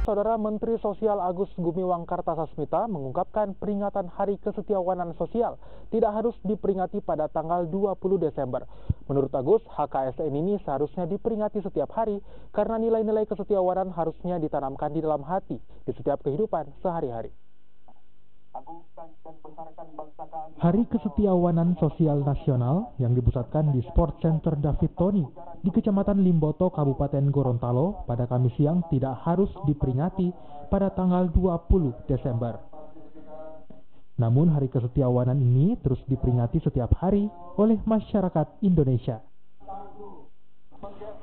Saudara Menteri Sosial Agus Gumiwang Kartasasmita mengungkapkan peringatan Hari Kesetiawanan Sosial tidak harus diperingati pada tanggal 20 Desember. Menurut Agus, HKSN ini seharusnya diperingati setiap hari karena nilai-nilai kesetiawanan harusnya ditanamkan di dalam hati di setiap kehidupan sehari-hari. Hari Kesetiawanan Sosial Nasional yang dipusatkan di Sport Center David Tony di Kecamatan Limboto, Kabupaten Gorontalo pada Kamis siang tidak harus diperingati pada tanggal 20 Desember. Namun Hari Kesetiawanan ini terus diperingati setiap hari oleh masyarakat Indonesia.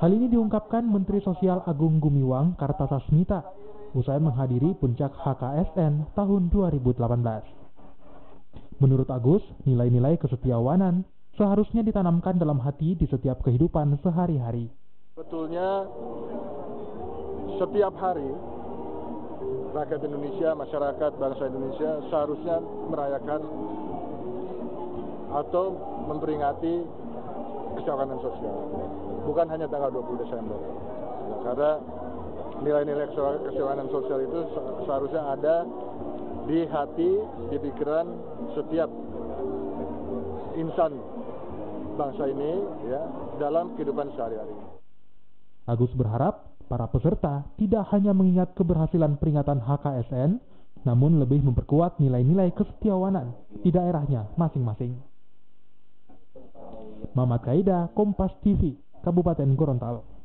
Hal ini diungkapkan Menteri Sosial Agung Gumiwang Kartasasmita usai menghadiri puncak HKSN tahun 2018. Menurut Agus, nilai-nilai kesetiawanan seharusnya ditanamkan dalam hati di setiap kehidupan sehari-hari. Betulnya setiap hari rakyat Indonesia, masyarakat bangsa Indonesia seharusnya merayakan atau memperingati kesetiawanan sosial. Bukan hanya tanggal 20 Desember. Karena nilai-nilai kesetiawanan sosial itu seharusnya ada di hati, di pikiran setiap insan bangsa ini ya dalam kehidupan sehari-hari. Agus berharap para peserta tidak hanya mengingat keberhasilan peringatan HKSN, namun lebih memperkuat nilai-nilai kesetiawanan di daerahnya masing-masing. Mamat Kaida, Kompas TV, Kabupaten Gorontalo.